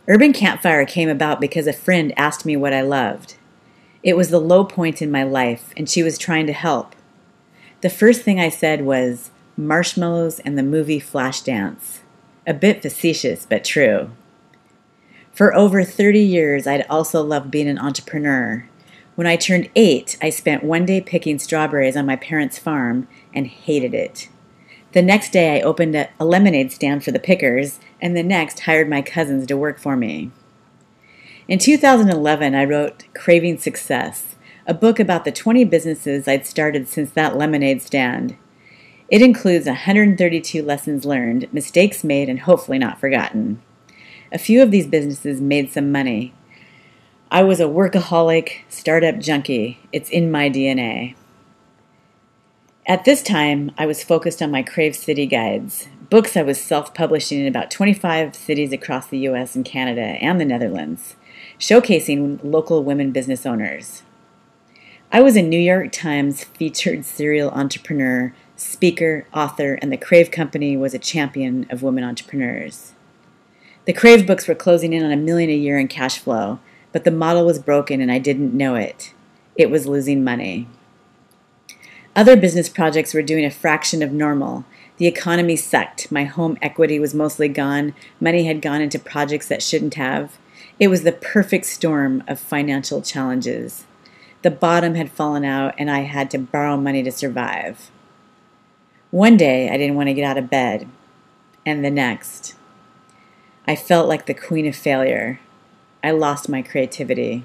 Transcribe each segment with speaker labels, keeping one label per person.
Speaker 1: Urban Campfire came about because a friend asked me what I loved. It was the low point in my life, and she was trying to help. The first thing I said was marshmallows and the movie Flashdance. A bit facetious, but true. For over 30 years, I'd also loved being an entrepreneur. When I turned 8, I spent one day picking strawberries on my parents' farm and hated it. The next day, I opened a lemonade stand for the pickers, and the next hired my cousins to work for me. In 2011, I wrote Craving Success, a book about the 20 businesses I'd started since that lemonade stand. It includes 132 lessons learned, mistakes made, and hopefully not forgotten. A few of these businesses made some money. I was a workaholic, startup junkie. It's in my DNA. At this time, I was focused on my Crave City guides, books I was self-publishing in about 25 cities across the U.S. and Canada and the Netherlands, showcasing local women business owners. I was a New York Times featured serial entrepreneur, speaker, author, and the Crave Company was a champion of women entrepreneurs. The Crave books were closing in on $1 million a year in cash flow, but the model was broken and I didn't know it. It was losing money. Other business projects were doing a fraction of normal. The economy sucked. My home equity was mostly gone. Money had gone into projects that shouldn't have. It was the perfect storm of financial challenges. The bottom had fallen out and I had to borrow money to survive. One day I didn't want to get out of bed, and the next. I felt like the queen of failure. I lost my creativity.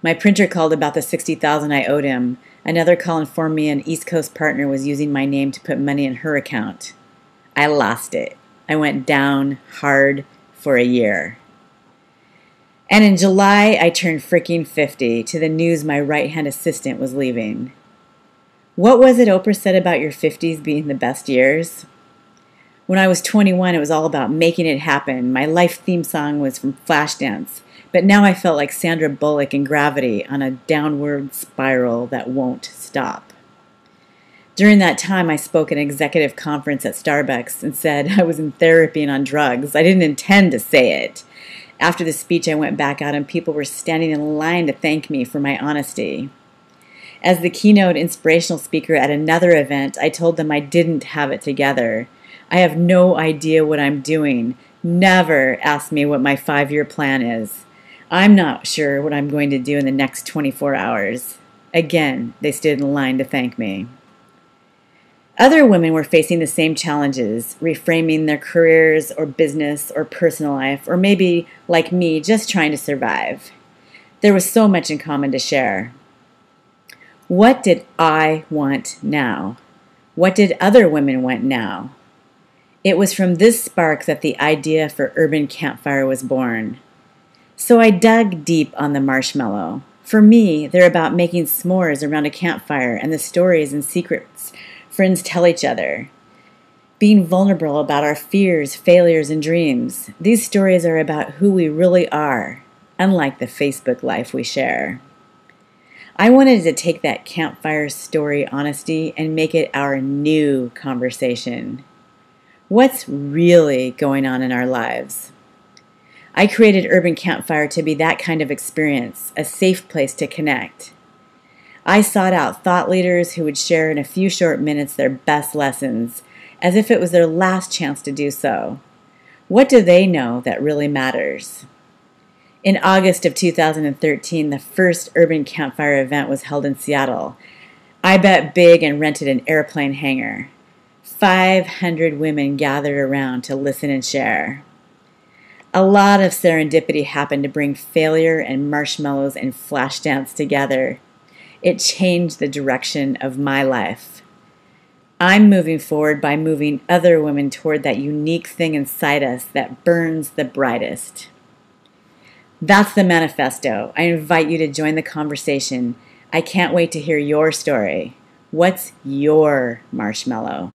Speaker 1: My printer called about the $60,000 I owed him. Another call informed me an East Coast partner was using my name to put money in her account. I lost it. I went down hard for a year. And in July, I turned freaking 50 to the news my right-hand assistant was leaving. What was it Oprah said about your 50s being the best years? When I was 21, it was all about making it happen. My life theme song was from Flashdance. But now I felt like Sandra Bullock in Gravity on a downward spiral that won't stop. During that time, I spoke at an executive conference at Starbucks and said I was in therapy and on drugs. I didn't intend to say it. After the speech, I went back out and people were standing in line to thank me for my honesty. As the keynote inspirational speaker at another event, I told them I didn't have it together. I have no idea what I'm doing. Never ask me what my 5-year plan is. I'm not sure what I'm going to do in the next 24 hours. Again, they stood in line to thank me. Other women were facing the same challenges, reframing their careers or business or personal life, or maybe, like me, just trying to survive. There was so much in common to share. What did I want now? What did other women want now? It was from this spark that the idea for Urban Campfire was born. So I dug deep on the marshmallow. For me, they're about making s'mores around a campfire and the stories and secrets friends tell each other. Being vulnerable about our fears, failures, and dreams. These stories are about who we really are, unlike the Facebook life we share. I wanted to take that campfire story honesty and make it our new conversation. What's really going on in our lives? I created Urban Campfire to be that kind of experience, a safe place to connect. I sought out thought leaders who would share in a few short minutes their best lessons, as if it was their last chance to do so. What do they know that really matters? In August of 2013, the first Urban Campfire event was held in Seattle. I bet big and rented an airplane hangar. 500 women gathered around to listen and share. A lot of serendipity happened to bring failure and marshmallows and Flashdance together. It changed the direction of my life. I'm moving forward by moving other women toward that unique thing inside us that burns the brightest. That's the manifesto. I invite you to join the conversation. I can't wait to hear your story. What's your marshmallow?